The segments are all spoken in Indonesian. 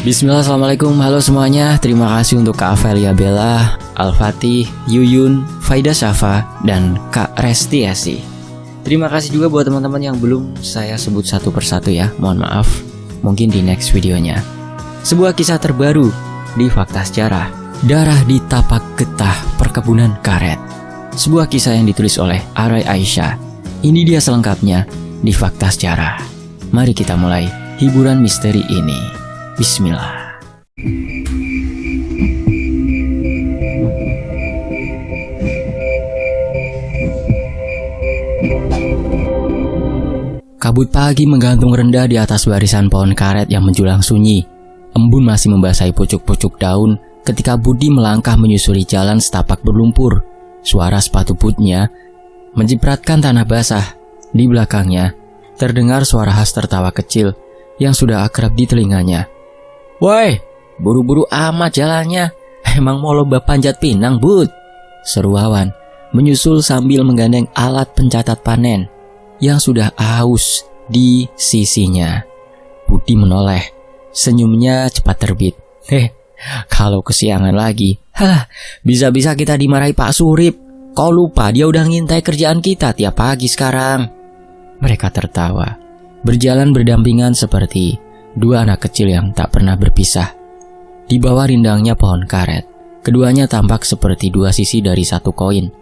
Bismillah, assalamualaikum, halo semuanya. Terima kasih untuk Kak Avelia Bella, Al-Fatih, Yuyun, Faida Syafa, dan Kak Resti Esi. Terima kasih juga buat teman-teman yang belum saya sebut satu persatu ya. Mohon maaf, mungkin di next videonya. Sebuah kisah terbaru di Fakta Sejarah, Darah di Tapak Getah Perkebunan Karet. Sebuah kisah yang ditulis oleh Arai Aisyah. Ini dia selengkapnya di Fakta Sejarah. Mari kita mulai hiburan misteri ini. Bismillah. Kabut pagi menggantung rendah di atas barisan pohon karet yang menjulang sunyi. Embun masih membasahi pucuk-pucuk daun ketika Budi melangkah menyusuri jalan setapak berlumpur. Suara sepatu bootnya menjipratkan tanah basah. Di belakangnya terdengar suara khas tertawa kecil yang sudah akrab di telinganya. "Woi, buru-buru amat jalannya. Emang mau lomba panjat pinang, Bud?" seru Wawan menyusul sambil menggandeng alat pencatat panen yang sudah aus di sisinya. Budi menoleh, senyumnya cepat terbit. Kalau kesiangan lagi, bisa-bisa kita dimarahi Pak Surip. Kau lupa dia udah ngintai kerjaan kita tiap pagi sekarang. Mereka tertawa, berjalan berdampingan seperti dua anak kecil yang tak pernah berpisah. Di bawah rindangnya pohon karet, keduanya tampak seperti dua sisi dari satu koin.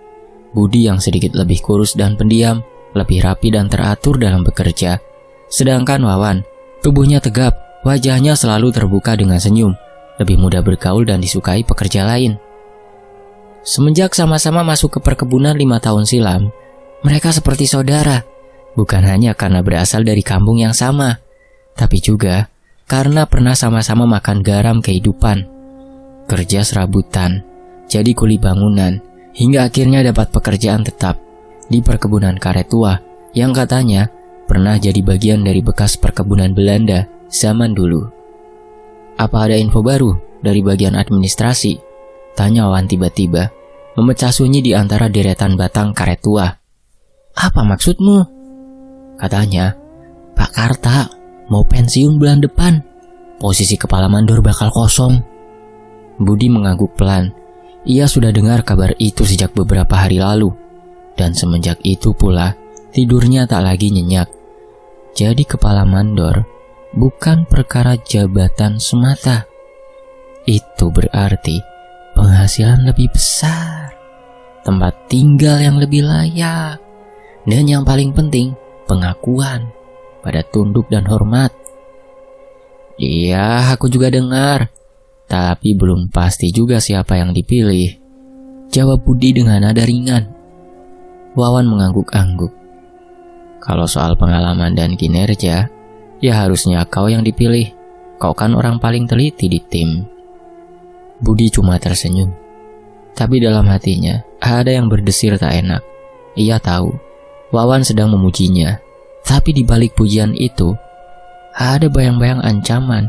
Budi yang sedikit lebih kurus dan pendiam, lebih rapi dan teratur dalam bekerja. Sedangkan Wawan, tubuhnya tegap, wajahnya selalu terbuka dengan senyum, lebih mudah bergaul dan disukai pekerja lain. Semenjak sama-sama masuk ke perkebunan 5 tahun silam, mereka seperti saudara. Bukan hanya karena berasal dari kampung yang sama, tapi juga karena pernah sama-sama makan garam kehidupan, kerja serabutan, jadi kuli bangunan, hingga akhirnya dapat pekerjaan tetap di perkebunan karet tua yang katanya pernah jadi bagian dari bekas perkebunan Belanda zaman dulu. "Apa ada info baru dari bagian administrasi?" tanya Wawan tiba-tiba, memecah sunyi di antara deretan batang karet tua. "Apa maksudmu?" Katanya, "Pak Karta mau pensiun bulan depan. Posisi kepala mandor bakal kosong." Budi mengangguk pelan. Ia sudah dengar kabar itu sejak beberapa hari lalu. Dan semenjak itu pula, tidurnya tak lagi nyenyak. Jadi kepala mandor bukan perkara jabatan semata. Itu berarti penghasilan lebih besar, tempat tinggal yang lebih layak, dan yang paling penting, pengakuan pada tunduk dan hormat. "Iya, aku juga dengar. Tapi belum pasti juga siapa yang dipilih," jawab Budi dengan nada ringan. Wawan mengangguk-angguk. "Kalau soal pengalaman dan kinerja, ya harusnya kau yang dipilih. Kau kan orang paling teliti di tim." Budi cuma tersenyum. Tapi dalam hatinya ada yang berdesir tak enak. Ia tahu Wawan sedang memujinya, tapi di balik pujian itu ada bayang-bayang ancaman.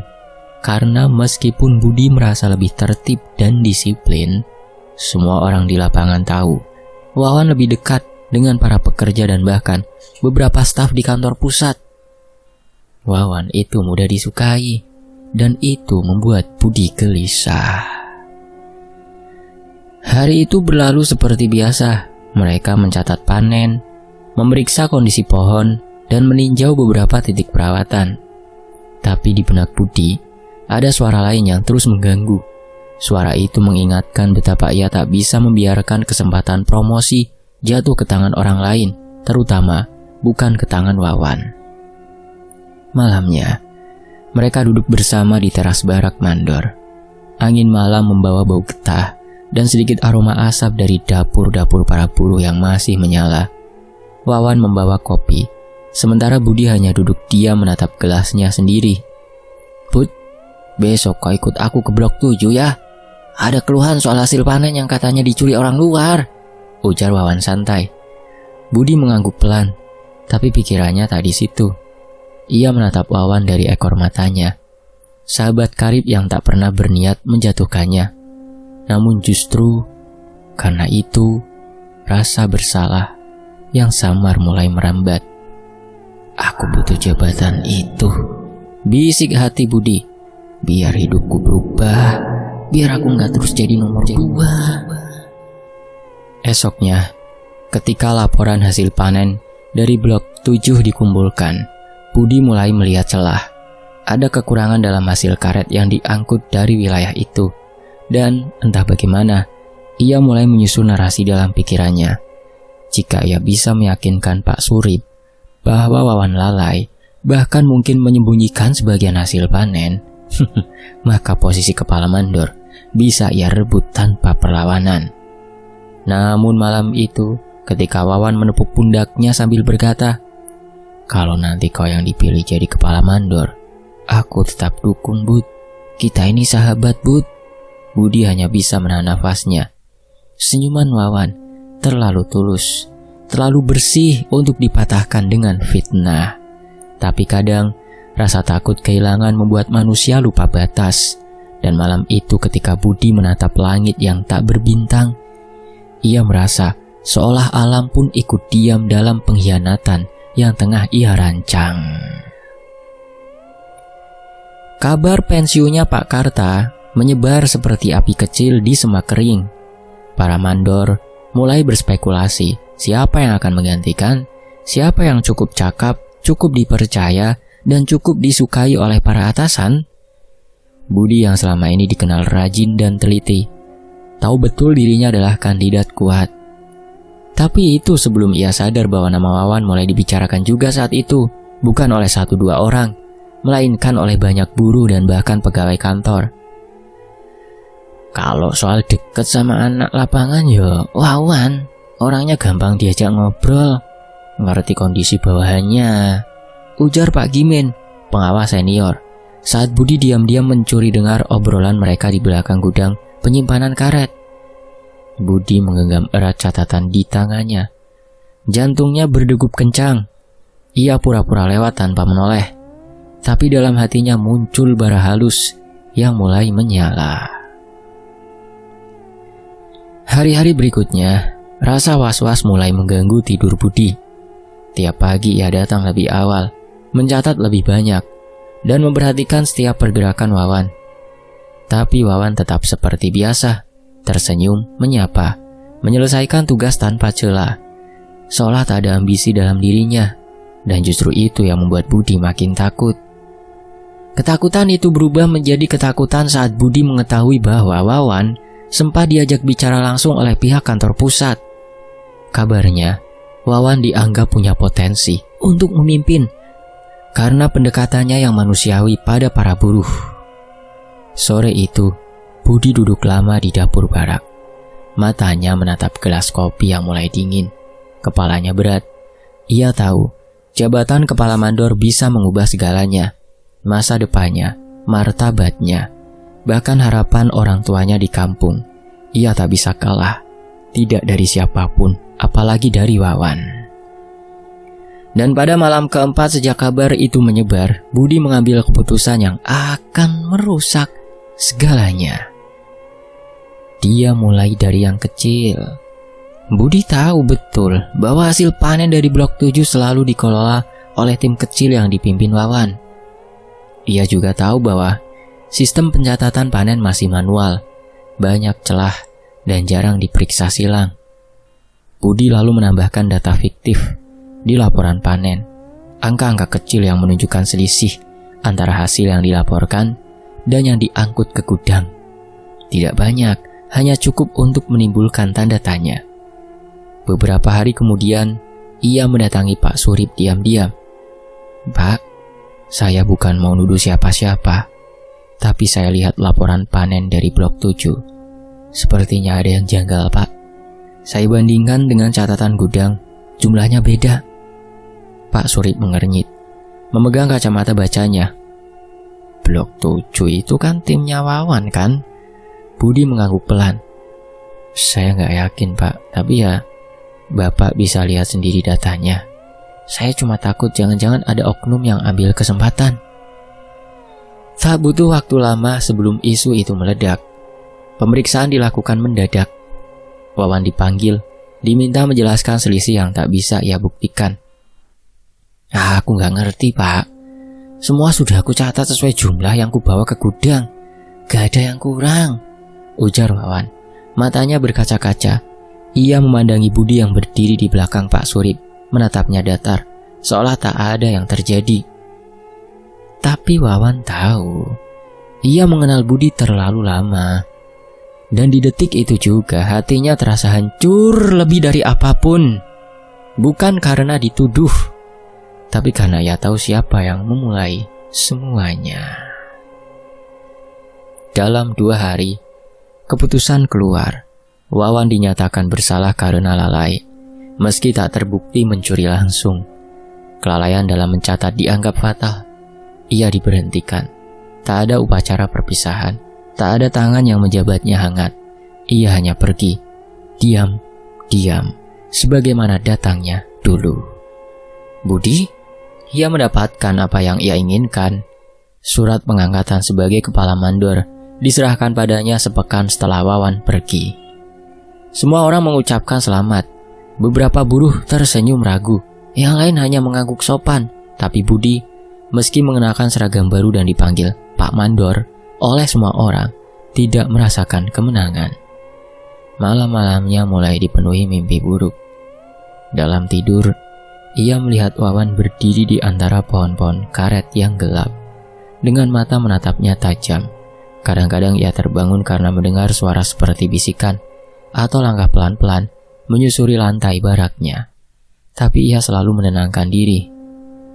Karena meskipun Budi merasa lebih tertib dan disiplin, semua orang di lapangan tahu Wawan lebih dekat dengan para pekerja dan bahkan beberapa staf di kantor pusat. Wawan itu mudah disukai, dan itu membuat Budi gelisah. Hari itu berlalu seperti biasa. Mereka mencatat panen, memeriksa kondisi pohon, dan meninjau beberapa titik perawatan. Tapi di benak Budi, ada suara lain yang terus mengganggu. Suara itu mengingatkan betapa ia tak bisa membiarkan kesempatan promosi jatuh ke tangan orang lain, terutama bukan ke tangan Wawan. Malamnya, mereka duduk bersama di teras barak mandor. Angin malam membawa bau getah dan sedikit aroma asap dari dapur-dapur para buruh yang masih menyala. Wawan membawa kopi, sementara Budi hanya duduk diam menatap gelasnya sendiri. "Bud, besok kau ikut aku ke blok 7 ya. Ada keluhan soal hasil panen yang katanya dicuri orang luar," ujar Wawan santai. Budi mengangguk pelan, tapi pikirannya tak di situ. Ia menatap Wawan dari ekor matanya. Sahabat karib yang tak pernah berniat menjatuhkannya. Namun justru karena itu, rasa bersalah yang samar mulai merambat. "Aku butuh jabatan itu," bisik hati Budi. biar hidupku berubah, biar aku nggak terus jadi nomor 2. Esoknya, ketika laporan hasil panen dari blok 7 dikumpulkan, Budi mulai melihat celah. Ada kekurangan dalam hasil karet yang diangkut dari wilayah itu. Dan entah bagaimana, ia mulai menyusun narasi dalam pikirannya. Jika ia bisa meyakinkan Pak Surip bahwa Wawan lalai, bahkan mungkin menyembunyikan sebagian hasil panen, maka posisi kepala mandor bisa ia rebut tanpa perlawanan. Namun malam itu, ketika Wawan menepuk pundaknya sambil berkata, "Kalau nanti kau yang dipilih jadi kepala mandor, aku tetap dukung, Bud. Kita ini sahabat, Bud." Budi hanya bisa menahan nafasnya. Senyuman Wawan terlalu tulus, terlalu bersih untuk dipatahkan dengan fitnah. Tapi kadang, rasa takut kehilangan membuat manusia lupa batas. Dan malam itu ketika Budi menatap langit yang tak berbintang, ia merasa seolah alam pun ikut diam dalam pengkhianatan yang tengah ia rancang. Kabar pensiunnya Pak Karta menyebar seperti api kecil di semak kering. Para mandor mulai berspekulasi siapa yang akan menggantikan, siapa yang cukup cakap, cukup dipercaya, dan cukup disukai oleh para atasan. Budi yang selama ini dikenal rajin dan teliti, tahu betul dirinya adalah kandidat kuat. Tapi itu sebelum ia sadar bahwa nama Wawan mulai dibicarakan juga saat itu, bukan oleh 1-2 orang, melainkan oleh banyak buruh dan bahkan pegawai kantor. Kalau soal deket sama anak lapangan ya Wawan, orangnya gampang diajak ngobrol, ngerti kondisi bawahannya, ujar Pak Gimin, pengawas senior, saat Budi diam-diam mencuri dengar obrolan mereka di belakang gudang penyimpanan karet. Budi menggenggam erat catatan di tangannya. Jantungnya berdegup kencang. Ia pura-pura lewat tanpa menoleh, tapi dalam hatinya muncul bara halus yang mulai menyala. Hari-hari berikutnya, rasa was-was mulai mengganggu tidur Budi. Tiap pagi ia datang lebih awal, mencatat lebih banyak, dan memperhatikan setiap pergerakan Wawan. Tapi Wawan tetap seperti biasa, tersenyum, menyapa, menyelesaikan tugas tanpa celah, seolah tak ada ambisi dalam dirinya, dan justru itu yang membuat Budi makin takut. Ketakutan itu berubah menjadi ketakutan saat Budi mengetahui bahwa Wawan sempat diajak bicara langsung oleh pihak kantor pusat. Kabarnya, Wawan dianggap punya potensi untuk memimpin karena pendekatannya yang manusiawi pada para buruh. Sore itu, Budi duduk lama di dapur barak. Matanya menatap gelas kopi yang mulai dingin. Kepalanya berat. Ia tahu, jabatan kepala mandor bisa mengubah segalanya. Masa depannya, martabatnya, bahkan harapan orang tuanya di kampung. Ia tak bisa kalah, tidak dari siapapun, apalagi dari Wawan. Dan pada malam keempat sejak kabar itu menyebar, Budi mengambil keputusan yang akan merusak segalanya. Dia mulai dari yang kecil. Budi tahu betul bahwa hasil panen dari blok 7 selalu dikelola oleh tim kecil yang dipimpin Wawan. Ia juga tahu bahwa sistem pencatatan panen masih manual, banyak celah, dan jarang diperiksa silang. Budi lalu menambahkan data fiktif di laporan panen, angka-angka kecil yang menunjukkan selisih antara hasil yang dilaporkan dan yang diangkut ke gudang. Tidak banyak, hanya cukup untuk menimbulkan tanda tanya. Beberapa hari kemudian, ia mendatangi Pak Surip diam-diam. "Pak, saya bukan mau nuduh siapa-siapa, tapi saya lihat laporan panen dari blok 7. Sepertinya ada yang janggal, Pak. Saya bandingkan dengan catatan gudang, jumlahnya beda." Pak Surip mengernyit, memegang kacamata bacanya. "Blok 7 itu kan timnya Wawan kan?" Budi mengangguk pelan. "Saya nggak yakin, Pak, tapi ya Bapak bisa lihat sendiri datanya. Saya cuma takut jangan-jangan ada oknum yang ambil kesempatan." Tak butuh waktu lama sebelum isu itu meledak. Pemeriksaan dilakukan mendadak. Wawan dipanggil, diminta menjelaskan selisih yang tak bisa ia buktikan. "Aku nggak ngerti, Pak. Semua sudah aku catat sesuai jumlah yang kubawa ke gudang. Gak ada yang kurang, ujar Wawan. Matanya berkaca-kaca. Ia memandangi Budi yang berdiri di belakang Pak Surip, menatapnya datar, seolah tak ada yang terjadi. Tapi Wawan tahu, ia mengenal Budi terlalu lama. Dan di detik itu juga hatinya terasa hancur lebih dari apapun. Bukan karena dituduh, tapi karena ia tahu siapa yang memulai semuanya. Dalam 2 hari, keputusan keluar. Wawan dinyatakan bersalah karena lalai, meski tak terbukti mencuri langsung. Kelalaian dalam mencatat dianggap fatal. Ia diberhentikan. Tak ada upacara perpisahan. Tak ada tangan yang menjabatnya hangat. Ia hanya pergi, diam, sebagaimana datangnya dulu. Budi, ia mendapatkan apa yang ia inginkan. Surat pengangkatan sebagai kepala mandor diserahkan padanya sepekan setelah Wawan pergi. Semua orang mengucapkan selamat. Beberapa buruh tersenyum ragu, yang lain hanya mengangguk sopan. Tapi Budi, meski mengenakan seragam baru dan dipanggil Pak Mandor oleh semua orang, tidak merasakan kemenangan. Malam-malamnya mulai dipenuhi mimpi buruk. Dalam tidur, ia melihat Wawan berdiri di antara pohon-pohon karet yang gelap. Dengan mata menatapnya tajam. Kadang-kadang ia terbangun karena mendengar suara seperti bisikan atau langkah pelan-pelan menyusuri lantai baraknya. Tapi ia selalu menenangkan diri.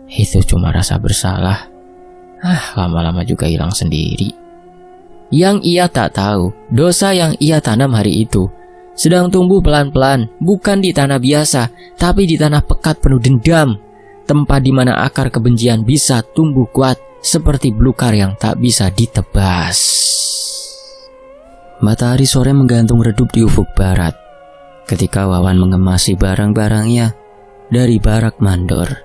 Itu cuma rasa bersalah. Lama-lama juga hilang sendiri. Yang ia tak tahu, dosa yang ia tanam hari itu sedang tumbuh pelan-pelan, bukan di tanah biasa, tapi di tanah pekat penuh dendam. Tempat di mana akar kebencian bisa tumbuh kuat seperti belukar yang tak bisa ditebas. Matahari sore menggantung redup di ufuk barat ketika Wawan mengemasi barang-barangnya dari barak mandor.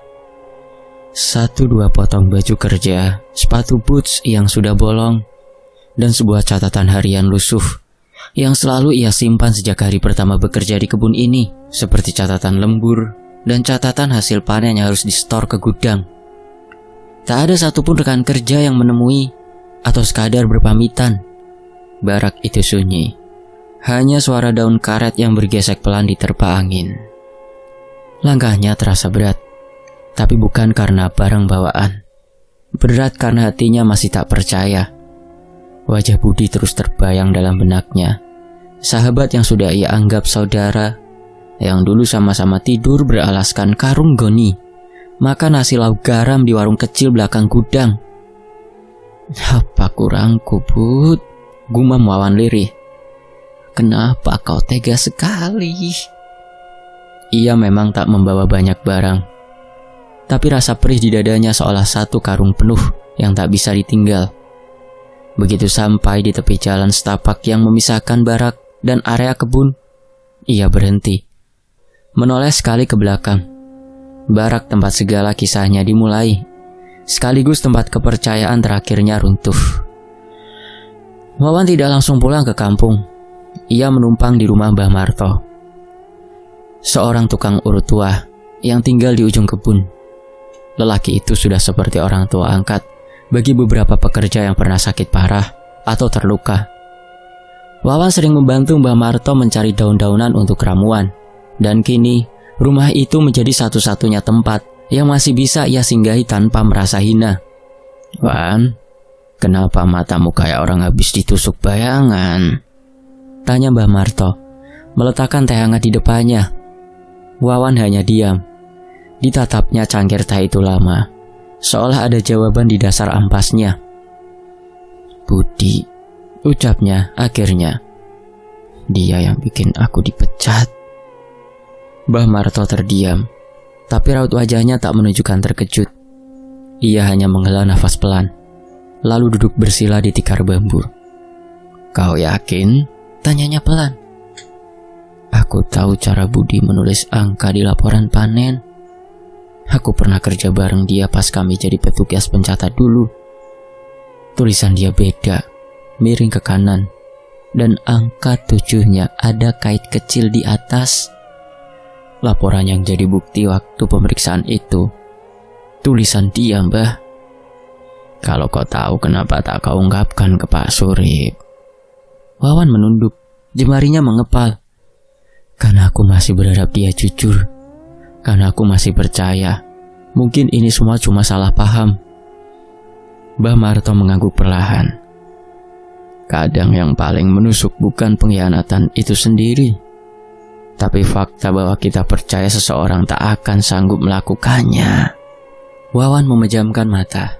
1-2 potong baju kerja, sepatu boots yang sudah bolong, dan sebuah catatan harian lusuh yang selalu ia simpan sejak hari pertama bekerja di kebun ini, seperti catatan lembur dan catatan hasil panen yang harus di-store ke gudang. Tak ada satupun rekan kerja yang menemui atau sekadar berpamitan. Barak itu sunyi. Hanya suara daun karet yang bergesek pelan diterpa angin. Langkahnya terasa berat, tapi bukan karena barang bawaan. Berat karena hatinya masih tak percaya. Wajah Budi terus terbayang dalam benaknya. Sahabat yang sudah ia anggap saudara, yang dulu sama-sama tidur beralaskan karung goni, makan nasi lauk garam di warung kecil belakang gudang. Apa kurangku, Bud? Gumam Wawan lirih. Kenapa kau tega sekali? Ia memang tak membawa banyak barang, tapi rasa perih di dadanya seolah satu karung penuh yang tak bisa ditinggal. Begitu sampai di tepi jalan setapak yang memisahkan barak dan area kebun, ia berhenti, menoleh sekali ke belakang. Barak tempat segala kisahnya dimulai, sekaligus tempat kepercayaan terakhirnya runtuh. Wawan tidak langsung pulang ke kampung. Ia menumpang di rumah Mbah Marto, seorang tukang urut tua yang tinggal di ujung kebun. Lelaki itu sudah seperti orang tua angkat bagi beberapa pekerja yang pernah sakit parah atau terluka. Wawan sering membantu Mbah Marto mencari daun-daunan untuk ramuan, dan kini rumah itu menjadi satu-satunya tempat yang masih bisa ia singgahi tanpa merasa hina. Wan, kenapa matamu kayak orang habis ditusuk bayangan? Tanya Mbah Marto, meletakkan teh hangat di depannya. Wawan hanya diam. Ditatapnya cangkir teh itu lama, seolah ada jawaban di dasar ampasnya. Budi, ucapnya akhirnya. Dia yang bikin aku dipecat. Mbah Marto terdiam, tapi raut wajahnya tak menunjukkan terkejut. Ia hanya menghela nafas pelan, lalu duduk bersila di tikar bambu. Kau yakin? Tanyanya pelan. Aku tahu cara Budi menulis angka di laporan panen. Aku pernah kerja bareng dia pas kami jadi petugas pencatat dulu. Tulisan dia beda, miring ke kanan, dan angka 7-nya ada kait kecil di atas. Laporan yang jadi bukti waktu pemeriksaan itu tulisan dia, Mbah. Kalau kau tahu, kenapa tak kau ungkapkan ke Pak Surip? Wawan menunduk, jemarinya mengepal. Karena aku masih berharap dia jujur. Karena aku masih percaya mungkin ini semua cuma salah paham. Mbah Marto mengangguk perlahan. Kadang yang paling menusuk bukan pengkhianatan itu sendiri, tapi fakta bahwa kita percaya seseorang tak akan sanggup melakukannya. Wawan memejamkan mata.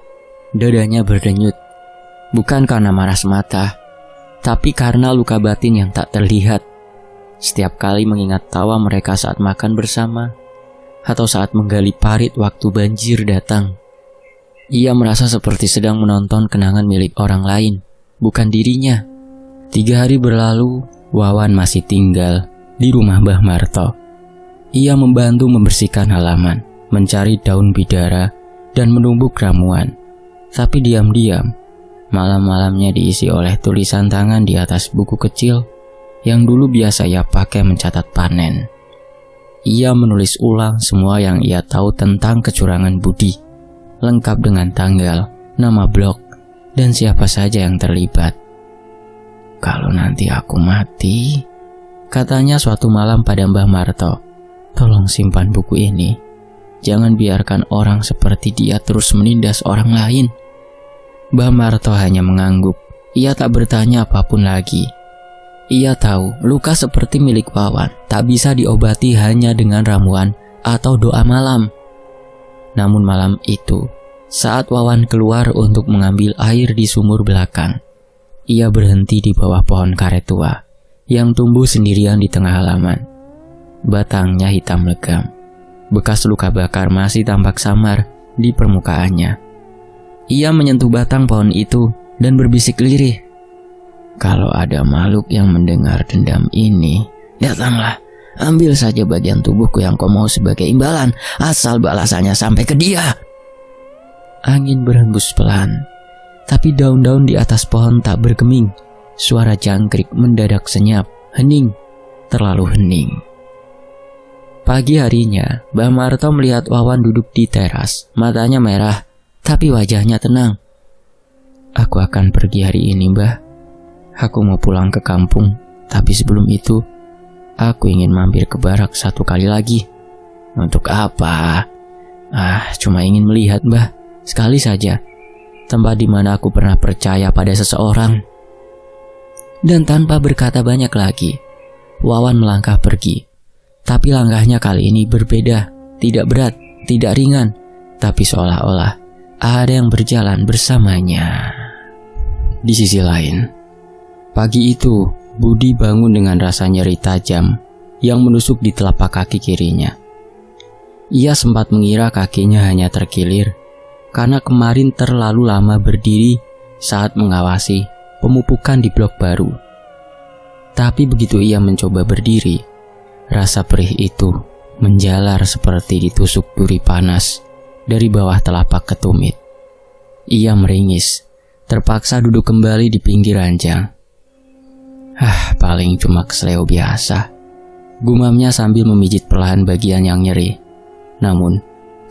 Dadanya berdenyut. Bukan karena marah semata, tapi karena luka batin yang tak terlihat. Setiap kali mengingat tawa mereka saat makan bersama, atau saat menggali parit waktu banjir datang, ia merasa seperti sedang menonton kenangan milik orang lain, bukan dirinya. 3 hari berlalu, Wawan masih tinggal di rumah Mbah Marto. Ia membantu membersihkan halaman, mencari daun bidara, dan menumbuk ramuan. Tapi diam-diam, malam-malamnya diisi oleh tulisan tangan di atas buku kecil yang dulu biasa ia pakai mencatat panen. Ia menulis ulang semua yang ia tahu tentang kecurangan Budi, lengkap dengan tanggal, nama blok, dan siapa saja yang terlibat. Kalau nanti aku mati, katanya suatu malam pada Mbah Marto, tolong simpan buku ini. Jangan biarkan orang seperti dia terus menindas orang lain. Mbah Marto hanya mengangguk. Ia tak bertanya apapun lagi. Ia tahu luka seperti milik Wawan tak bisa diobati hanya dengan ramuan atau doa malam. Namun malam itu, saat Wawan keluar untuk mengambil air di sumur belakang, ia berhenti di bawah pohon karet tua yang tumbuh sendirian di tengah halaman. Batangnya hitam legam. Bekas luka bakar masih tampak samar di permukaannya. Ia menyentuh batang pohon itu dan berbisik lirih. Kalau ada makhluk yang mendengar dendam ini, datanglah, ambil saja bagian tubuhku yang kau mau sebagai imbalan, asal balasannya sampai ke dia. Angin berhembus pelan, tapi daun-daun di atas pohon tak bergeming. Suara jangkrik mendadak senyap, hening, terlalu hening. Pagi harinya, Mbah Marto melihat Wawan duduk di teras, matanya merah, tapi wajahnya tenang. Aku akan pergi hari ini, Mbah. Aku mau pulang ke kampung, tapi sebelum itu, aku ingin mampir ke barak 1 kali lagi. Untuk apa? Cuma ingin melihat, Mbah, sekali saja. Tempat di mana aku pernah percaya pada seseorang. Dan tanpa berkata banyak lagi, Wawan melangkah pergi. Tapi langkahnya kali ini berbeda, tidak berat, tidak ringan, tapi seolah-olah ada yang berjalan bersamanya. Di sisi lain, pagi itu Budi bangun dengan rasa nyeri tajam yang menusuk di telapak kaki kirinya. Ia sempat mengira kakinya hanya terkilir karena kemarin terlalu lama berdiri saat mengawasi pemupukan di blok baru. Tapi begitu ia mencoba berdiri, rasa perih itu menjalar seperti ditusuk duri panas dari bawah telapak ketumit. Ia meringis, terpaksa duduk kembali di pinggir ranjang. Paling cuma kesleo biasa, gumamnya sambil memijit perlahan bagian yang nyeri. Namun,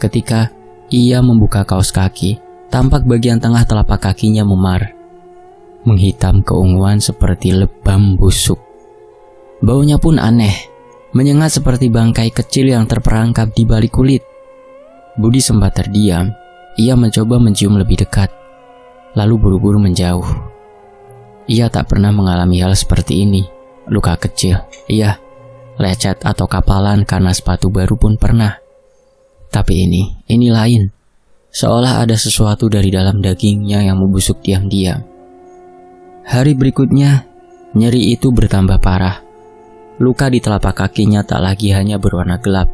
ketika ia membuka kaos kaki, tampak bagian tengah telapak kakinya memar, menghitam keunguan seperti lebam busuk. Baunya pun aneh, menyengat seperti bangkai kecil yang terperangkap di balik kulit. Budi sempat terdiam. Ia mencoba mencium lebih dekat, lalu buru-buru menjauh. Ia tak pernah mengalami hal seperti ini. Luka kecil, iya, lecet atau kapalan karena sepatu baru pun pernah. Tapi ini lain. Seolah ada sesuatu dari dalam dagingnya yang membusuk diam-diam. Hari berikutnya, nyeri itu bertambah parah. Luka di telapak kakinya tak lagi hanya berwarna gelap,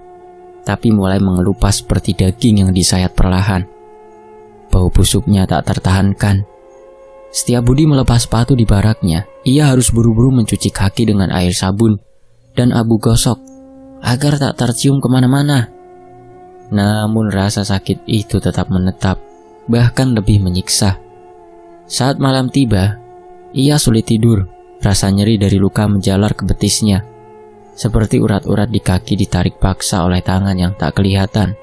tapi mulai mengelupas seperti daging yang disayat perlahan. Bau busuknya tak tertahankan. Setiap Budi melepas sepatu di baraknya, ia harus buru-buru mencuci kaki dengan air sabun dan abu gosok agar tak tercium kemana-mana. Namun rasa sakit itu tetap menetap, bahkan lebih menyiksa. Saat malam tiba, ia sulit tidur. Rasa nyeri dari luka menjalar ke betisnya, seperti urat-urat di kaki ditarik paksa oleh tangan yang tak kelihatan.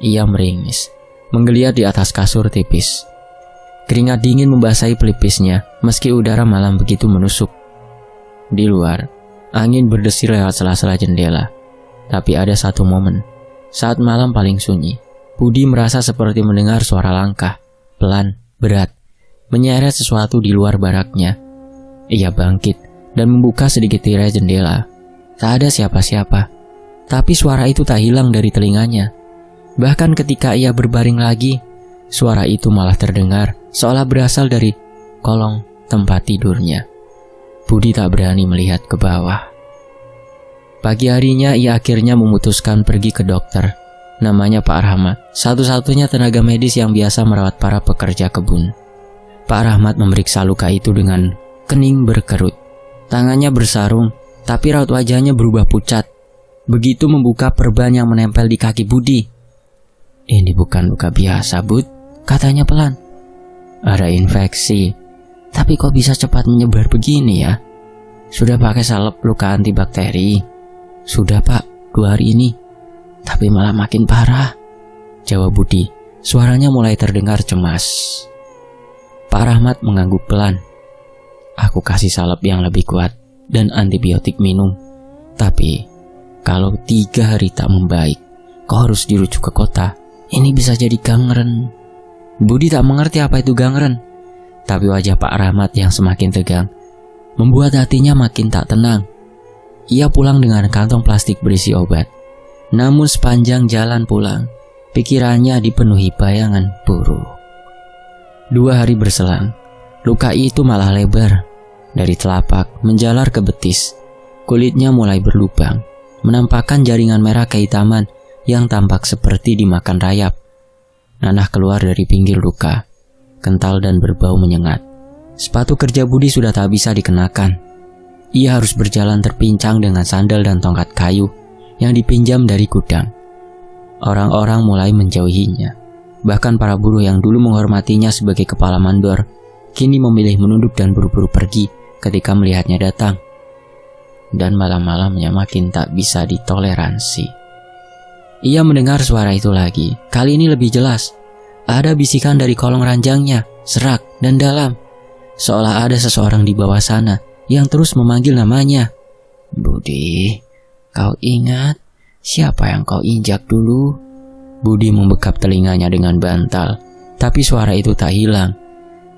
Ia meringis, menggeliat di atas kasur tipis. Keringat dingin membasahi pelipisnya meski udara malam begitu menusuk. Di luar, angin berdesir lewat sela-sela jendela. Tapi ada satu momen, saat malam paling sunyi, Budi merasa seperti mendengar suara langkah, pelan, berat, menyeret sesuatu di luar baraknya. Ia bangkit dan membuka sedikit tirai jendela. Tak ada siapa-siapa, tapi suara itu tak hilang dari telinganya. Bahkan ketika ia berbaring lagi, suara itu malah terdengar seolah berasal dari kolong tempat tidurnya. Budi tak berani melihat ke bawah. Pagi harinya ia akhirnya memutuskan pergi ke dokter. Namanya Pak Rahmat, satu-satunya tenaga medis yang biasa merawat para pekerja kebun. Pak Rahmat memeriksa luka itu dengan kening berkerut. Tangannya bersarung, tapi raut wajahnya berubah pucat. Begitu membuka perban yang menempel di kaki Budi. "Ini bukan luka biasa, Bud," katanya pelan. "Ada infeksi. Tapi kok bisa cepat menyebar begini ya? Sudah pakai salep luka antibakteri?" "Sudah, Pak, 2 hari ini. Tapi malah makin parah," jawab Budi. Suaranya mulai terdengar cemas. Pak Rahmat mengangguk pelan. "Aku kasih salep yang lebih kuat dan antibiotik minum. Tapi kalau 3 hari tak membaik, kau harus dirujuk ke kota. Ini bisa jadi gangren." Budi tak mengerti apa itu gangren. Tapi wajah Pak Rahmat yang semakin tegang membuat hatinya makin tak tenang. Ia pulang dengan kantong plastik berisi obat. Namun sepanjang jalan pulang, pikirannya dipenuhi bayangan buruk. 2 hari berselang, luka itu malah lebar. Dari telapak menjalar ke betis. Kulitnya mulai berlubang, menampakkan jaringan merah kehitaman yang tampak seperti dimakan rayap. Nanah keluar dari pinggir luka, kental dan berbau menyengat. Sepatu kerja Budi sudah tak bisa dikenakan. Ia harus berjalan terpincang dengan sandal dan tongkat kayu yang dipinjam dari gudang. Orang-orang mulai menjauhinya. Bahkan para buruh yang dulu menghormatinya sebagai kepala mandor, kini memilih menunduk dan buru-buru pergi ketika melihatnya datang. Dan malam-malamnya makin tak bisa ditoleransi. Ia mendengar suara itu lagi, kali ini lebih jelas. Ada bisikan dari kolong ranjangnya, serak dan dalam. Seolah ada seseorang di bawah sana yang terus memanggil namanya. "Budi, kau ingat siapa yang kau injak dulu?" Budi membekap telinganya dengan bantal, tapi suara itu tak hilang.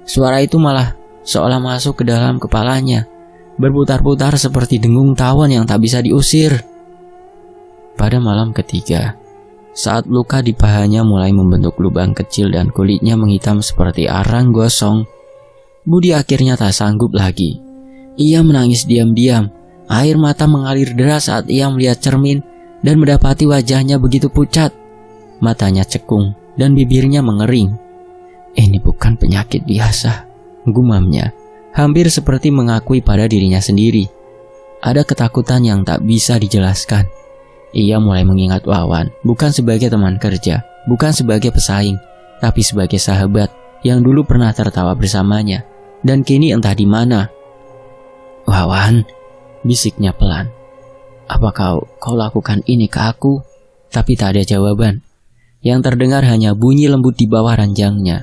Suara itu malah seolah masuk ke dalam kepalanya, berputar-putar seperti dengung tawon yang tak bisa diusir. Pada malam ketiga, saat luka di pahanya mulai membentuk lubang kecil dan kulitnya menghitam seperti arang gosong, Budi akhirnya tak sanggup lagi. Ia menangis diam-diam. Air mata mengalir deras saat ia melihat cermin dan mendapati wajahnya begitu pucat. Matanya cekung dan bibirnya mengering. "Ini bukan penyakit biasa," gumamnya, hampir seperti mengakui pada dirinya sendiri. Ada ketakutan yang tak bisa dijelaskan. Ia mulai mengingat Wawan, bukan sebagai teman kerja, bukan sebagai pesaing, tapi sebagai sahabat yang dulu pernah tertawa bersamanya, dan kini entah di mana. "Wawan," bisiknya pelan, "apa kau lakukan ini ke aku?" Tapi tak ada jawaban. Yang terdengar hanya bunyi lembut di bawah ranjangnya.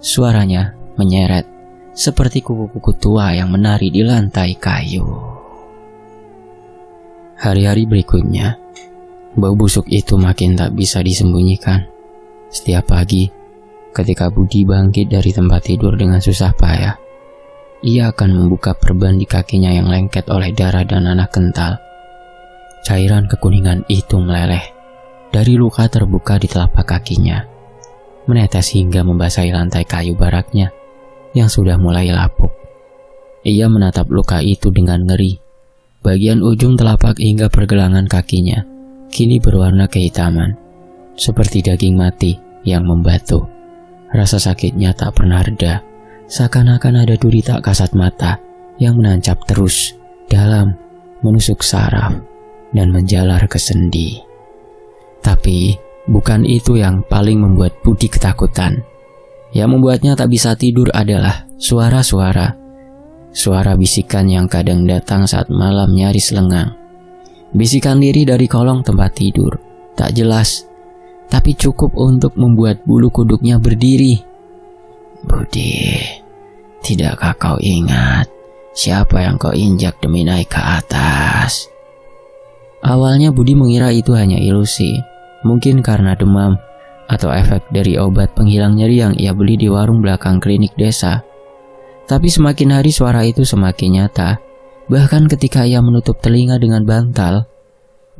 Suaranya menyeret, seperti kuku-kuku tua yang menari di lantai kayu. Hari-hari berikutnya, bau busuk itu makin tak bisa disembunyikan. Setiap pagi, ketika Budi bangkit dari tempat tidur dengan susah payah, ia akan membuka perban di kakinya yang lengket oleh darah dan nanah kental. Cairan kekuningan itu meleleh dari luka terbuka di telapak kakinya, menetes hingga membasahi lantai kayu baraknya yang sudah mulai lapuk. Ia menatap luka itu dengan ngeri. Bagian ujung telapak hingga pergelangan kakinya kini berwarna kehitaman, seperti daging mati yang membatu. Rasa sakitnya tak pernah reda, seakan-akan ada duri tak kasat mata yang menancap terus dalam, menusuk saraf dan menjalar ke sendi. Tapi bukan itu yang paling membuat Budi ketakutan. Yang membuatnya tak bisa tidur adalah suara-suara. Suara bisikan yang kadang datang saat malam nyaris lengang. Bisikan lirih dari kolong tempat tidur, tak jelas, tapi cukup untuk membuat bulu kuduknya berdiri. Budi, tidakkah kau ingat siapa yang kau injak demi naik ke atas? Awalnya Budi mengira itu hanya ilusi, mungkin karena demam atau efek dari obat penghilang nyeri yang ia beli di warung belakang klinik desa. Tapi semakin hari suara itu semakin nyata. Bahkan ketika ia menutup telinga dengan bantal,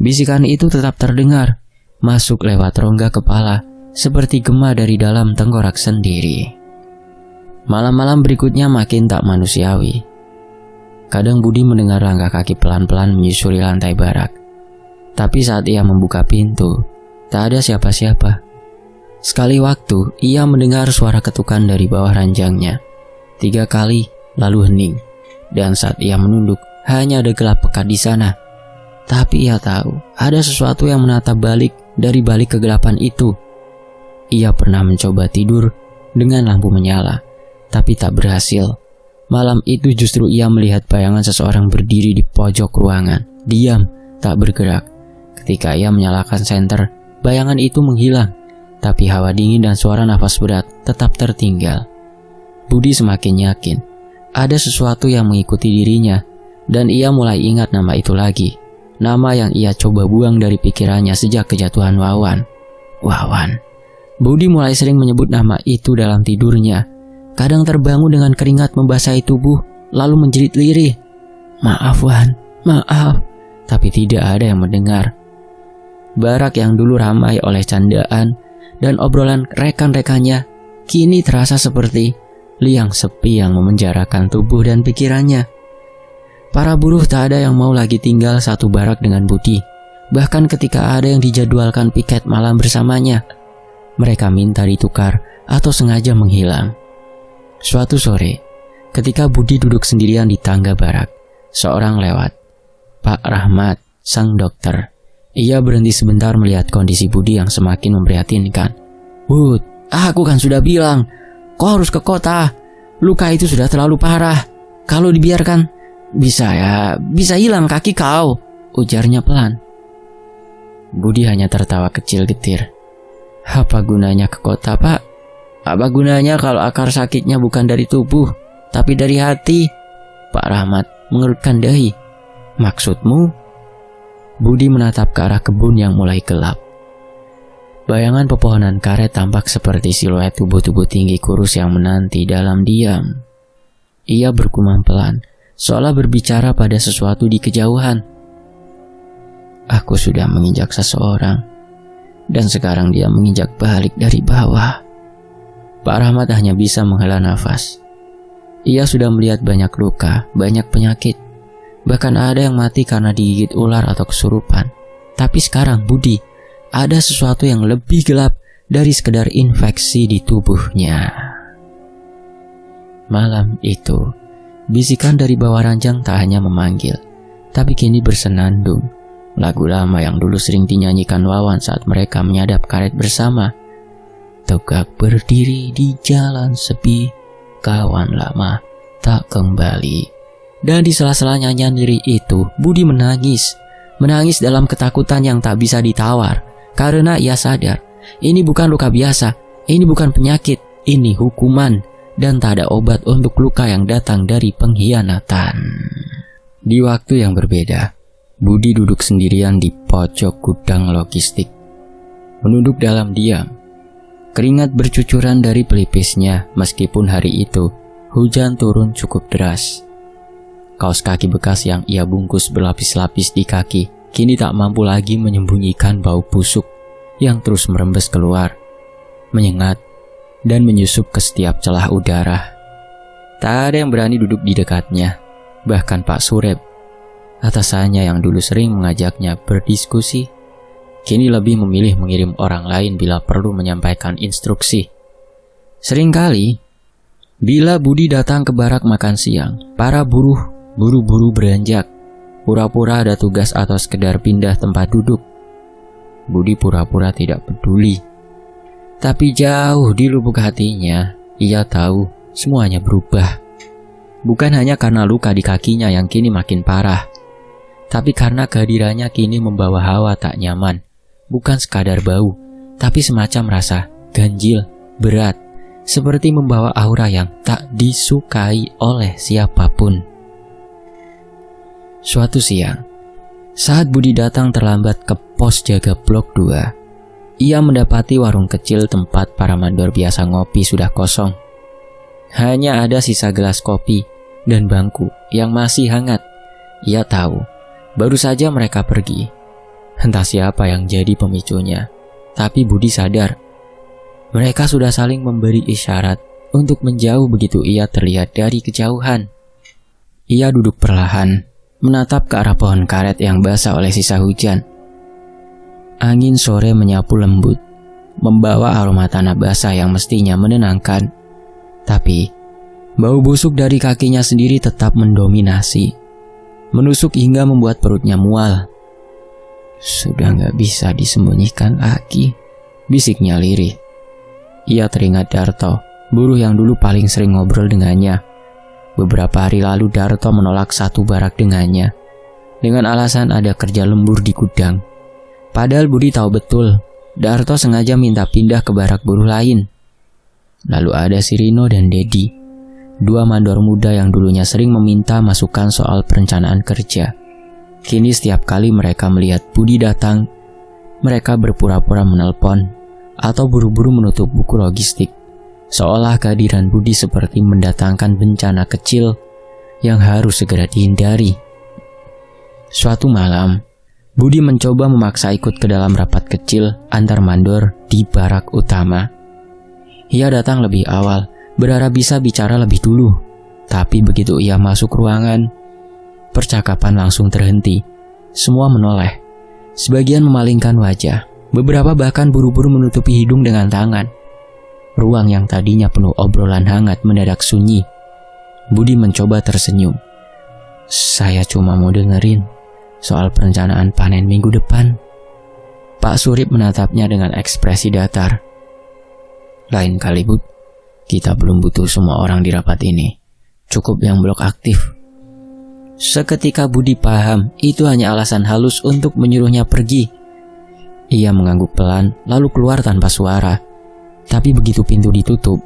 bisikan itu tetap terdengar, masuk lewat rongga kepala, seperti gema dari dalam tengkorak sendiri. Malam-malam berikutnya makin tak manusiawi. Kadang Budi mendengar langkah kaki pelan-pelan menyusuri lantai barak. Tapi saat ia membuka pintu, tak ada siapa-siapa. Sekali waktu, ia mendengar suara ketukan dari bawah ranjangnya. 3 kali, lalu hening. Dan saat ia menunduk, hanya ada gelap pekat di sana. Tapi ia tahu, ada sesuatu yang menatap balik dari balik kegelapan itu. Ia pernah mencoba tidur dengan lampu menyala, tapi tak berhasil. Malam itu justru ia melihat bayangan seseorang berdiri di pojok ruangan, diam, tak bergerak. Ketika ia menyalakan senter, bayangan itu menghilang, tapi hawa dingin dan suara nafas berat tetap tertinggal. Budi semakin yakin, ada sesuatu yang mengikuti dirinya, dan ia mulai ingat nama itu lagi. Nama yang ia coba buang dari pikirannya sejak kejatuhan Wawan. Wawan. Budi mulai sering menyebut nama itu dalam tidurnya. Kadang terbangun dengan keringat membasahi tubuh, lalu menjerit lirih. Maaf Wan, maaf. Tapi tidak ada yang mendengar. Barak yang dulu ramai oleh candaan dan obrolan rekan-rekannya, kini terasa seperti liang sepi yang memenjarakan tubuh dan pikirannya. Para buruh tak ada yang mau lagi tinggal satu barak dengan Budi. Bahkan ketika ada yang dijadwalkan piket malam bersamanya, mereka minta ditukar atau sengaja menghilang. Suatu sore, ketika Budi duduk sendirian di tangga barak, seorang lewat. Pak Rahmat, sang dokter. Ia berhenti sebentar melihat kondisi Budi yang semakin memprihatinkan. Bud, aku kan sudah bilang, kau harus ke kota. Luka itu sudah terlalu parah. Kalau dibiarkan, bisa hilang kaki kau, ujarnya pelan. Budi hanya tertawa kecil getir. Apa gunanya ke kota, Pak? Apa gunanya kalau akar sakitnya bukan dari tubuh, tapi dari hati? Pak Rahmat mengerutkan dahi. Maksudmu? Budi menatap ke arah kebun yang mulai gelap. Bayangan pepohonan karet tampak seperti siluet tubuh-tubuh tinggi kurus yang menanti dalam diam. Ia bergumam pelan, seolah berbicara pada sesuatu di kejauhan. Aku sudah menginjak seseorang, dan sekarang dia menginjak balik dari bawah. Pak Rahmat hanya bisa menghela nafas. Ia sudah melihat banyak luka, banyak penyakit. Bahkan ada yang mati karena digigit ular atau kesurupan. Tapi sekarang Budi, ada sesuatu yang lebih gelap dari sekedar infeksi di tubuhnya. Malam itu, bisikan dari bawah ranjang tak hanya memanggil, tapi kini bersenandung. Lagu lama yang dulu sering dinyanyikan Wawan saat mereka menyadap karet bersama. Tegak berdiri di jalan sepi, kawan lama tak kembali. Dan di sela-sela nyanyian lirih itu, Budi menangis. Menangis dalam ketakutan yang tak bisa ditawar. Karena ia sadar, ini bukan luka biasa, ini bukan penyakit, ini hukuman. Dan tak ada obat untuk luka yang datang dari pengkhianatan. Di waktu yang berbeda, Budi duduk sendirian di pojok gudang logistik. Menunduk dalam diam. Keringat bercucuran dari pelipisnya meskipun hari itu hujan turun cukup deras. Kaos kaki bekas yang ia bungkus berlapis-lapis di kaki kini tak mampu lagi menyembunyikan bau busuk yang terus merembes keluar, menyengat, dan menyusup ke setiap celah udara. Tak ada yang berani duduk di dekatnya, bahkan Pak Surep, atasannya yang dulu sering mengajaknya berdiskusi, kini lebih memilih mengirim orang lain bila perlu menyampaikan instruksi. Seringkali, bila Budi datang ke barak makan siang, para buruh buru-buru beranjak, pura-pura ada tugas atau sekedar pindah tempat duduk. Budi pura-pura tidak peduli. Tapi jauh di lubuk hatinya, ia tahu semuanya berubah. Bukan hanya karena luka di kakinya yang kini makin parah, tapi karena kehadirannya kini membawa hawa tak nyaman. Bukan sekadar bau, tapi semacam rasa ganjil, berat, seperti membawa aura yang tak disukai oleh siapapun. Suatu siang, saat Budi datang terlambat ke pos jaga blok 2, ia mendapati warung kecil tempat para mandor biasa ngopi sudah kosong. Hanya ada sisa gelas kopi dan bangku yang masih hangat. Ia tahu, baru saja mereka pergi. Entah siapa yang jadi pemicunya, tapi Budi sadar mereka sudah saling memberi isyarat untuk menjauh begitu ia terlihat dari kejauhan. Ia duduk perlahan, menatap ke arah pohon karet yang basah oleh sisa hujan. Angin sore menyapu lembut, membawa aroma tanah basah yang mestinya menenangkan. Tapi, bau busuk dari kakinya sendiri tetap mendominasi, menusuk hingga membuat perutnya mual. Sudah gak bisa disembunyikan lagi, bisiknya lirih. Ia teringat Darto, buruh yang dulu paling sering ngobrol dengannya. Beberapa hari lalu Darto menolak satu barak dengannya, dengan alasan ada kerja lembur di gudang. Padahal Budi tahu betul, Darto sengaja minta pindah ke barak buruh lain. Lalu ada si Rino dan Dedi, dua mandor muda yang dulunya sering meminta masukan soal perencanaan kerja. Kini setiap kali mereka melihat Budi datang, mereka berpura-pura menelpon atau buru-buru menutup buku logistik, seolah kehadiran Budi seperti mendatangkan bencana kecil yang harus segera dihindari. Suatu malam, Budi mencoba memaksa ikut ke dalam rapat kecil antar mandor di barak utama. Ia datang lebih awal, berharap bisa bicara lebih dulu. Tapi begitu ia masuk ruangan, percakapan langsung terhenti. Semua menoleh, sebagian memalingkan wajah. Beberapa bahkan buru-buru menutupi hidung dengan tangan. Ruang yang tadinya penuh obrolan hangat mendadak sunyi. Budi mencoba tersenyum. Saya cuma mau dengerin soal perencanaan panen minggu depan. Pak Surip menatapnya dengan ekspresi datar. Lain kali Bud, kita belum butuh semua orang di rapat ini. Cukup yang blok aktif. Seketika Budi paham itu hanya alasan halus untuk menyuruhnya pergi. Ia mengangguk pelan, lalu keluar tanpa suara. Tapi begitu pintu ditutup,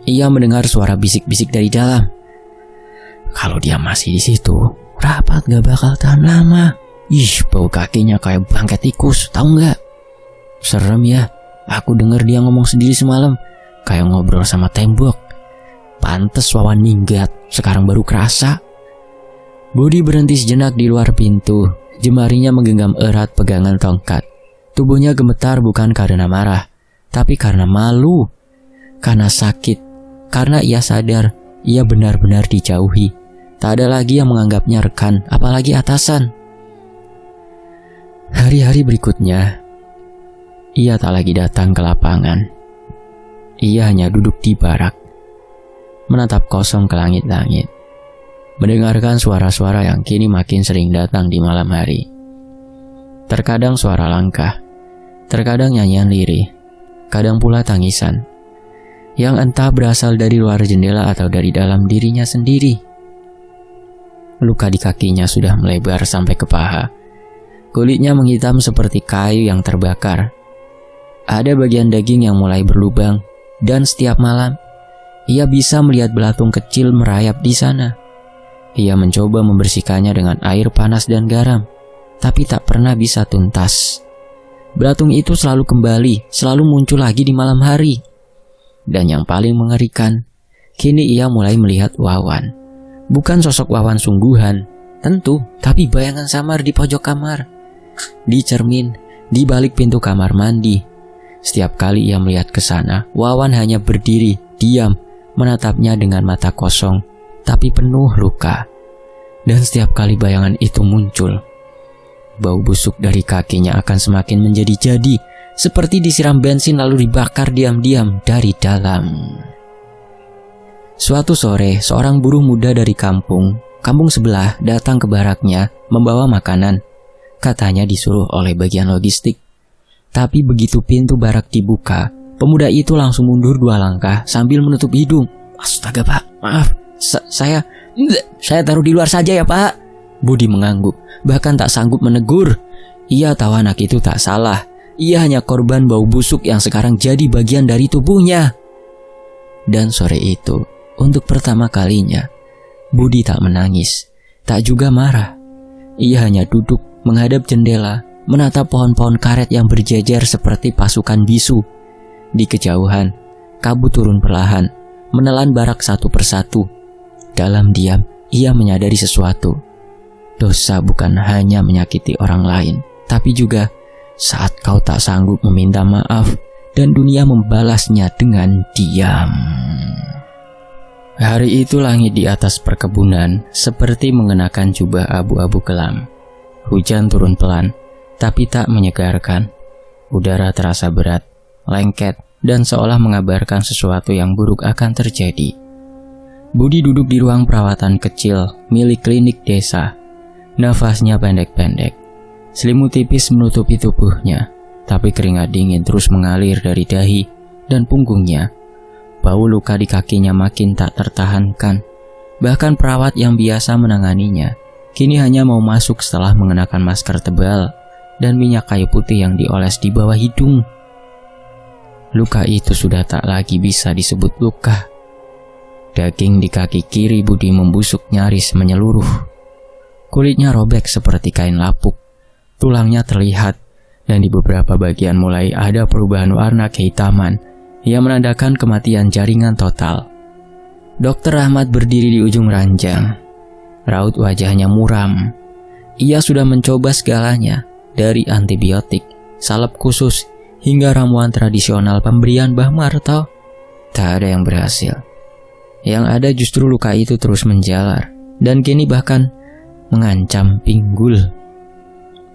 ia mendengar suara bisik-bisik dari dalam. Kalau dia masih di situ, rapat gak bakal tahan lama. Ih, bau kakinya kayak bangkai tikus, tahu nggak? Serem ya, aku dengar dia ngomong sendiri semalam, kayak ngobrol sama tembok. Pantes Wawan minggat, sekarang baru kerasa. Budi berhenti sejenak di luar pintu, jemarinya menggenggam erat pegangan tongkat. Tubuhnya gemetar bukan karena marah, tapi karena malu, karena sakit, karena ia sadar ia benar-benar dijauhi. Tak ada lagi yang menganggapnya rekan, apalagi atasan. Hari-hari berikutnya, ia tak lagi datang ke lapangan. Ia hanya duduk di barak, menatap kosong ke langit-langit, mendengarkan suara-suara yang kini makin sering datang di malam hari. Terkadang suara langkah, terkadang nyanyian lirih, kadang pula tangisan, yang entah berasal dari luar jendela atau dari dalam dirinya sendiri. Luka di kakinya sudah melebar sampai ke paha. Kulitnya menghitam seperti kayu yang terbakar. Ada bagian daging yang mulai berlubang, dan setiap malam, ia bisa melihat belatung kecil merayap di sana. Ia mencoba membersihkannya dengan air panas dan garam, tapi tak pernah bisa tuntas. Belatung itu selalu kembali, selalu muncul lagi di malam hari. Dan yang paling mengerikan, kini ia mulai melihat Wawan. Bukan sosok Wawan sungguhan, tentu, tapi bayangan samar di pojok kamar, di cermin, di balik pintu kamar mandi. Setiap kali ia melihat ke sana, Wawan hanya berdiri, diam, menatapnya dengan mata kosong, tapi penuh luka. Dan setiap kali bayangan itu muncul, bau busuk dari kakinya akan semakin menjadi-jadi, seperti disiram bensin lalu dibakar diam-diam dari dalam. Suatu sore, seorang buruh muda dari kampung sebelah datang ke baraknya membawa makanan. Katanya disuruh oleh bagian logistik. Tapi begitu pintu barak dibuka, pemuda itu langsung mundur 2 langkah sambil menutup hidung. Astaga Pak, maaf, saya taruh di luar saja ya Pak. Budi mengangguk, bahkan tak sanggup menegur. Ia tahu anak itu tak salah. Ia hanya korban bau busuk yang sekarang jadi bagian dari tubuhnya. Dan sore itu, untuk pertama kalinya, Budi tak menangis, tak juga marah. Ia hanya duduk menghadap jendela, menatap pohon-pohon karet yang berjejer seperti pasukan bisu. Di kejauhan, kabut turun perlahan, menelan barak satu persatu. Dalam diam, ia menyadari sesuatu. Dosa bukan hanya menyakiti orang lain, tapi juga saat kau tak sanggup meminta maaf dan dunia membalasnya dengan diam. Hari itu langit di atas perkebunan seperti mengenakan jubah abu-abu kelam. Hujan turun pelan, tapi tak menyegarkan. Udara terasa berat, lengket, dan seolah mengabarkan sesuatu yang buruk akan terjadi. Budi duduk di ruang perawatan kecil milik klinik desa. Nafasnya pendek-pendek. Selimut tipis menutupi tubuhnya, tapi keringat dingin terus mengalir dari dahi dan punggungnya. Bau luka di kakinya makin tak tertahankan. Bahkan perawat yang biasa menanganinya kini hanya mau masuk setelah mengenakan masker tebal dan minyak kayu putih yang dioles di bawah hidung. Luka itu sudah tak lagi bisa disebut luka. Daging di kaki kiri Budi membusuk nyaris menyeluruh. Kulitnya robek seperti kain lapuk. Tulangnya terlihat, dan di beberapa bagian mulai ada perubahan warna kehitaman yang menandakan kematian jaringan total. Dr. Rahmat berdiri di ujung ranjang. Raut wajahnya muram. Ia sudah mencoba segalanya, dari antibiotik, salep khusus, hingga ramuan tradisional pemberian Mbah Marto. Tak ada yang berhasil. Yang ada justru luka itu terus menjalar, dan kini bahkan mengancam pinggul.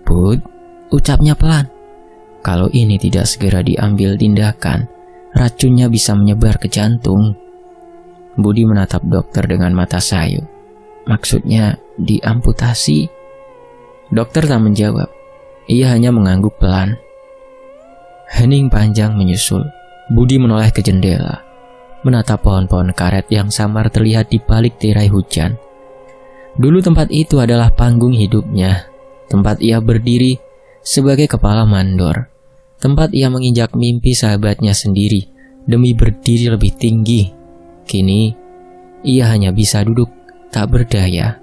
Bud, ucapnya pelan. Kalau ini tidak segera diambil tindakan, racunnya bisa menyebar ke jantung. Budi menatap dokter dengan mata sayu. Maksudnya diamputasi? Dokter tak menjawab. Ia hanya mengangguk pelan. Hening panjang menyusul. Budi menoleh ke jendela, menatap pohon-pohon karet yang samar terlihat di balik tirai hujan. Dulu tempat itu adalah panggung hidupnya, tempat ia berdiri sebagai kepala mandor, tempat ia menginjak mimpi sahabatnya sendiri demi berdiri lebih tinggi. Kini, ia hanya bisa duduk, tak berdaya,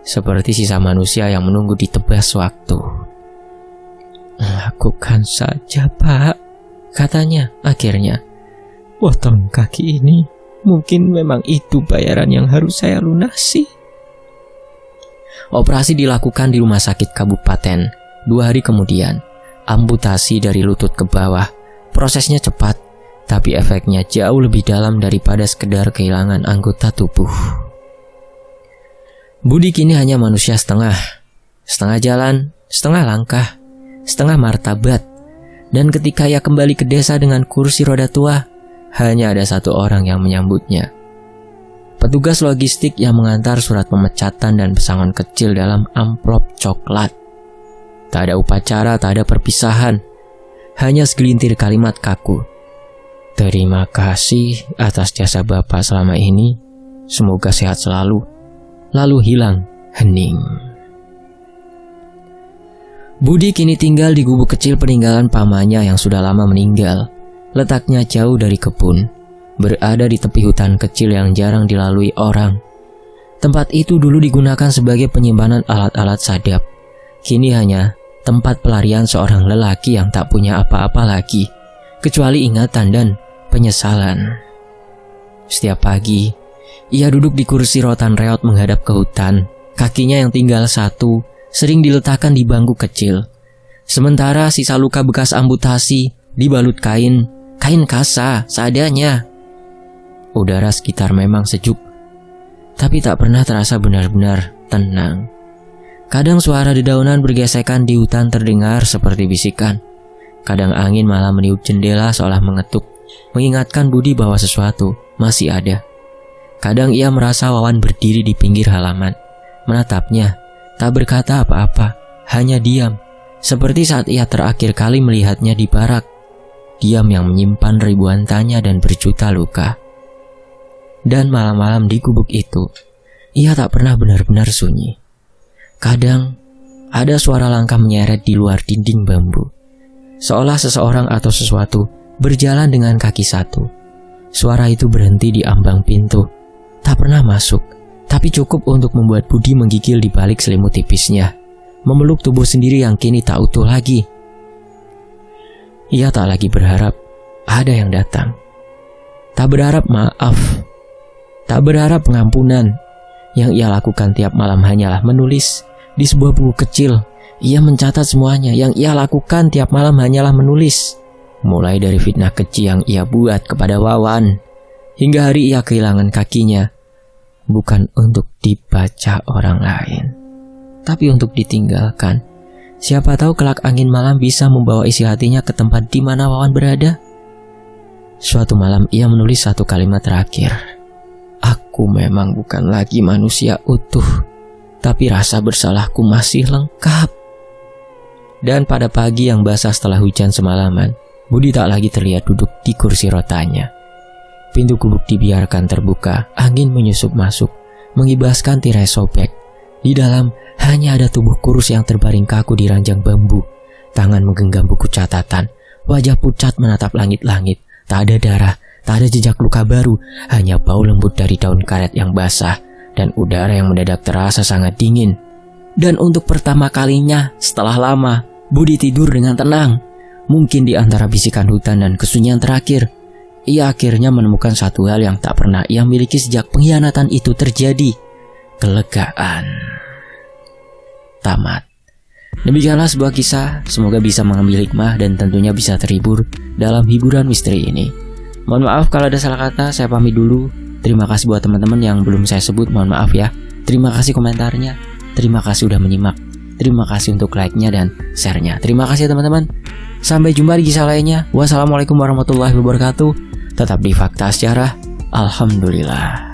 seperti sisa manusia yang menunggu ditebas waktu. "Lakukan saja, Pak," katanya akhirnya. "Potong kaki ini, mungkin memang itu bayaran yang harus saya lunasi." Operasi dilakukan di rumah sakit kabupaten. 2 hari kemudian, amputasi dari lutut ke bawah. Prosesnya cepat, tapi efeknya jauh lebih dalam daripada sekedar kehilangan anggota tubuh. Budi kini hanya manusia setengah jalan, setengah langkah, setengah martabat. Dan ketika ia kembali ke desa dengan kursi roda tua, hanya ada satu orang yang menyambutnya. Petugas logistik yang mengantar surat pemecatan dan pesangon kecil dalam amplop coklat. Tak ada upacara, tak ada perpisahan. Hanya segelintir kalimat kaku. "Terima kasih atas jasa Bapak selama ini. Semoga sehat selalu." Lalu hilang hening. Budi kini tinggal di gubuk kecil peninggalan pamannya yang sudah lama meninggal. Letaknya jauh dari kebun, berada di tepi hutan kecil yang jarang dilalui orang. Tempat itu dulu digunakan sebagai penyimpanan alat-alat sadap. Kini hanya tempat pelarian seorang lelaki yang tak punya apa-apa lagi, kecuali ingatan dan penyesalan. Setiap pagi, ia duduk di kursi rotan reot menghadap ke hutan. Kakinya yang tinggal satu sering diletakkan di bangku kecil. Sementara sisa luka bekas amputasi dibalut kain kasa seadanya. Udara sekitar memang sejuk, tapi tak pernah terasa benar-benar tenang. Kadang suara dedaunan bergesekan di hutan terdengar seperti bisikan. Kadang angin malah meniup jendela seolah mengetuk, mengingatkan Budi bahwa sesuatu masih ada. Kadang ia merasa Wawan berdiri di pinggir halaman, menatapnya, tak berkata apa-apa, hanya diam, seperti saat ia terakhir kali melihatnya di barak. Diam yang menyimpan ribuan tanya dan berjuta luka. Dan malam-malam di gubuk itu, ia tak pernah benar-benar sunyi. Kadang, ada suara langkah menyeret di luar dinding bambu. Seolah seseorang atau sesuatu berjalan dengan kaki satu. Suara itu berhenti di ambang pintu. Tak pernah masuk, tapi cukup untuk membuat Budi menggigil di balik selimut tipisnya, memeluk tubuh sendiri yang kini tak utuh lagi. Ia tak lagi berharap ada yang datang. Tak berharap maaf, tak berharap pengampunan. Yang ia lakukan tiap malam hanyalah menulis di sebuah buku kecil. Ia mencatat semuanya. Yang ia lakukan tiap malam hanyalah menulis. Mulai dari fitnah kecil yang ia buat kepada Wawan, hingga hari ia kehilangan kakinya. Bukan untuk dibaca orang lain, tapi untuk ditinggalkan. Siapa tahu kelak angin malam bisa membawa isi hatinya ke tempat di mana Wawan berada. Suatu malam ia menulis satu kalimat terakhir. Aku memang bukan lagi manusia utuh, tapi rasa bersalahku masih lengkap. Dan pada pagi yang basah setelah hujan semalaman, Budi tak lagi terlihat duduk di kursi rotanya. Pintu gubuk dibiarkan terbuka, angin menyusup masuk, mengibaskan tirai sobek. Di dalam hanya ada tubuh kurus yang terbaring kaku di ranjang bambu. Tangan menggenggam buku catatan, wajah pucat menatap langit-langit. Tak ada darah, tak ada jejak luka baru, hanya bau lembut dari daun karet yang basah dan udara yang mendadak terasa sangat dingin. Dan untuk pertama kalinya setelah lama, Budi tidur dengan tenang. Mungkin di antara bisikan hutan dan kesunyian terakhir, ia akhirnya menemukan satu hal yang tak pernah ia miliki sejak pengkhianatan itu terjadi. Kelegaan. Tamat. Demikianlah sebuah kisah, semoga bisa mengambil hikmah dan tentunya bisa terhibur dalam hiburan misteri ini. Mohon maaf kalau ada salah kata, saya pamit dulu. Terima kasih buat teman-teman yang belum saya sebut, mohon maaf ya. Terima kasih komentarnya, terima kasih udah menyimak, terima kasih untuk like-nya dan share-nya. Terima kasih teman-teman. Sampai jumpa di kisah lainnya. Wassalamualaikum warahmatullahi wabarakatuh. Tetap di Fakta Sejarah. Alhamdulillah.